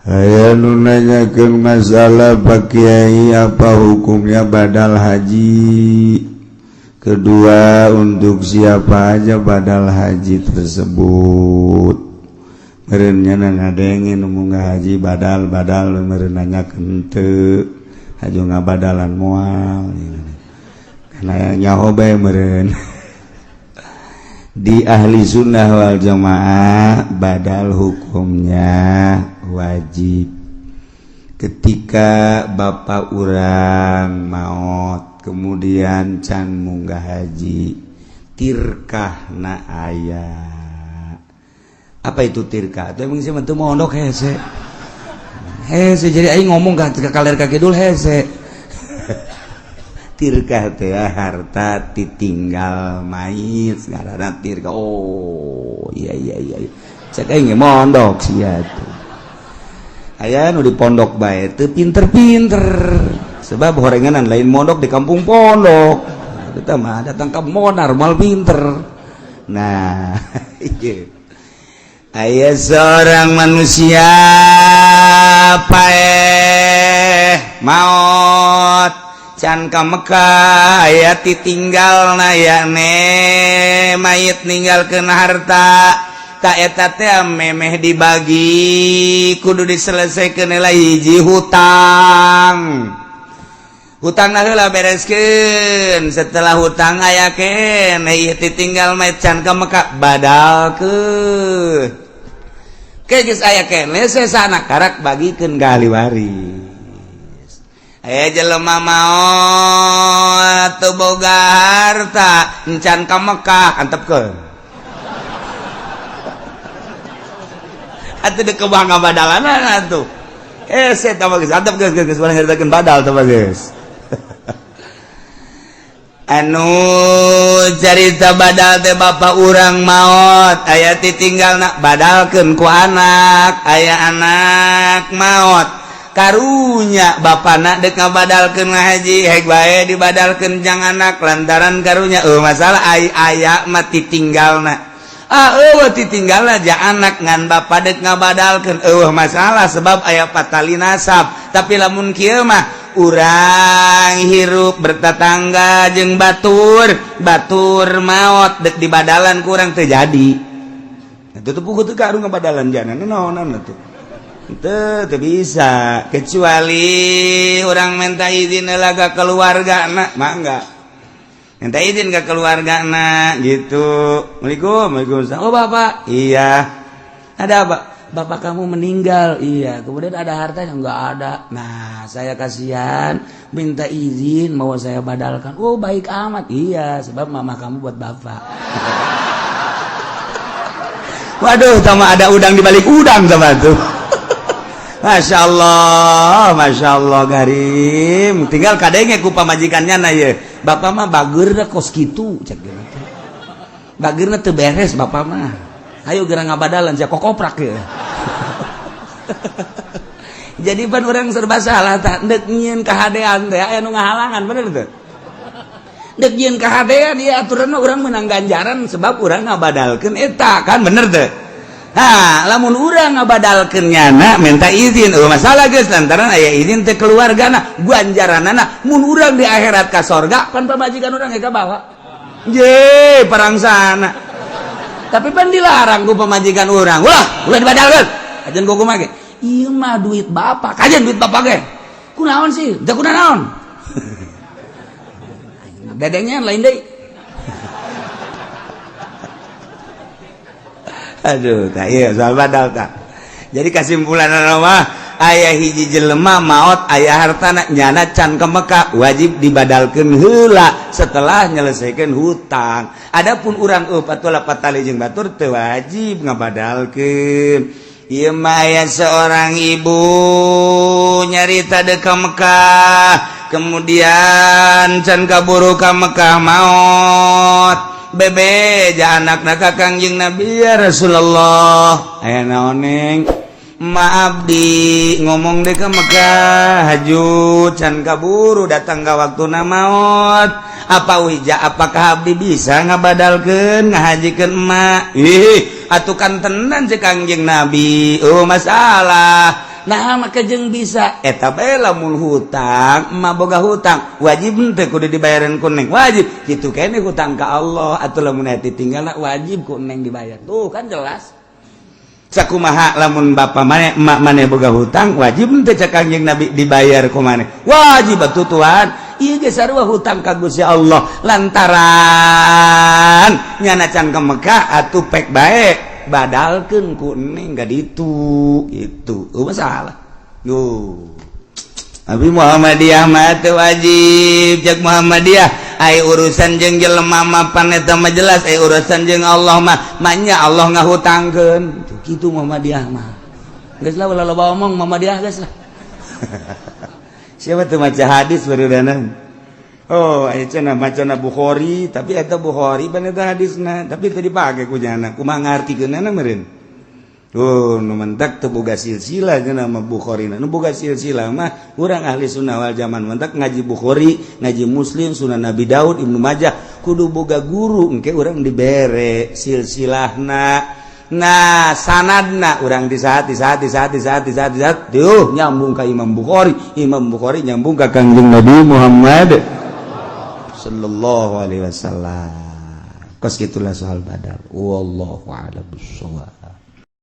Aya nu nanyakeun masalah Pak Kiai apa hukumnya badal haji. Kedua, untuk siapa aja badal haji tersebut. Merenya ngadengin nu haji badal meureun nanyakeun teu. Hajo ngabadalan moal. Kana nyaho bae meureun. Di ahli sunnah wal jamaah badal hukumnya wajib ketika bapak urang maot kemudian can munggah haji tirkah na aya. Apa itu tirkah? Itu emang sih mentu mondok hese jadi aing ngomong ka kaler ka kidul hese. Tirkah teh harta ditinggal mayit ngaranna tirkah. Oh iya cek aing mondok sia tuh. Aya nu di pondok bae teu pinter-pinter sebab horenganan lain mondok di kampung pondok eta mah datang ka monar mal pinter. Nah aya seorang manusia maot can ka Mekah aya ditinggal na yakne mayit ninggalkeun harta tak eta teh memeh dibagi kudu diselesaikeun heula hiji hutang heula bereskeun setelah hutang aya keneh ieu ditinggal mayit can ka Mekah badalkeun ke geus aya keneh sesana karak bagikeun ka ahli waris. Aya jelema maot teu boga harta encan ka Mekah antepkeun atuh dek kebangga badalan atuh saya tambah geus antep geus bareng haritakeun badal tambah geus. Anu carita badal teh bapak urang maot aya ditinggalna badalkeun ku anak aya anak maot karunya bapana dek ngabadalkeun ngahaji heg bae dibadalkeun jang anak lantaran karunya masalah aya mah ditinggalna ditinggal aja anak ngan bapak dek ngabadalkeun masalah sebab aya patali nasab. Tapi lamun kieu mah urang hirup bertetangga jeung batur maot dek dibadalan ku urang teu jadi. Itu teu puguh teu karu ngabadalan jana naonan atuh. Teu bisa kecuali urang minta izin heula ka keluargana mah enggak. Minta izin ke keluarga nak gitu. Waalaikumsalam. Oh bapak, iya. Ada apa? Bapak kamu meninggal, iya. Kemudian ada hartanya enggak ada. Nah, saya kasihan, minta izin mau saya badalkan. Oh baik amat, iya. Sebab mama kamu buat bapak. Waduh, sama ada udang di balik udang sama tuh. Masya Allah garim. Tinggal kadenge ku pamajikannya na ye. Bapak mah bageurna kos kitu cek gitu. Bageurna teu beres bapak mah. Ayo geura ngabadalan sia kokoprak ye. Jadi pan urang serba salah tah deuk nyieun kahadean teh aya nu ngahalangan bener teu? Deuk nyieun kahadean ieu aturanna urang meunang ganjaran sebab urang ngabadalkeun eta kan bener teu? Nah, lamun urang ngabadalkeun nyana minta izin, masalah geus lantaran aya izin teh keluargana, ganjaranana mun urang di akhirat ka sorga pan pamajikan urang ka bawa. Ye, perang sana. Tapi pan dilarang ku pamajikan urang. Ulah dibadalkeun. Ajeun ku kumaha ge? Ieu mah duit bapak, kajen duit bapak ge. Kunaon sih? Da kunaon? Dedengnya lain deui. Aduh, tak iya soal badal tak. Jadi kesimpulan mah aya hiji jelema maot aya hartana nyana can ke Mekah wajib dibadalkeun heula setelah nyelesaikan hutang. Adapun urang patulah patali jeung batur teu wajib ngabadalkeun. Ieu mah aya seorang ibu nyarita deuk ka Mekah, kemudian can kaburu ka Mekah maot. Bebe ja anakna ka Kangjeng Nabi ya Rasulullah aya naoneng maaf di ngomong deh ke Mekah haju can kaburu datang ka waktuna maot apa wija apakah abdi bisa ngabadalkeun ngahajikeun emak atuh kan tenan cek Kangjeng Nabi masalah nah maka jeung bisa eta bae lamun hutang mah boga hutang wajib teh kudu dibayaran ku neng wajib kitu kene hutang ka Allah atuh lamun aya ditinggalna wajib ku neng dibayar tuh kan jelas sakumaha lamun bapa mane emak mane boga hutang wajib teh cak Kangjeng Nabi dibayar ku mane wajib atuh Tuhan ieu ge sarua hutang ka Gusti Allah lantaran nyana can ka Mekah atuh pek bae badalkeun ku neng ka ditu itu masalah yo Abi Muhammadiyah mah teu wajib cek Muhammadiyah ai urusan jeung jelema mah pan eta mah jelas ai urusan jeung Allah mah nya Allah ngahutangkeun kitu Muhammadiyah mah geus lah ulah loba omong Muhammadiyah geus lah siapa tuh maca hadis barudanan oh aya cenah macana Bukhari tapi eta Bukhari pan eta hadisna tapi teu dipake ku jana kumaha ngartikeunana meureun oh nu mentak teu boga silsilah cenah mah Bukhari nu boga silsilah mah urang ahli sunnah wal jamaah mentak ngaji Bukhari ngaji Muslim Sunan Nabi Daud Ibnu Majah kudu boga guru engke urang dibere silsilahna nah sanadna urang di saat tuh nyambung ka Imam Bukhari nyambung ka Kangjeng Nabi Muhammad sallallahu alaihi wasallam kos kitulah soal badal wallahu a'lam bissawab.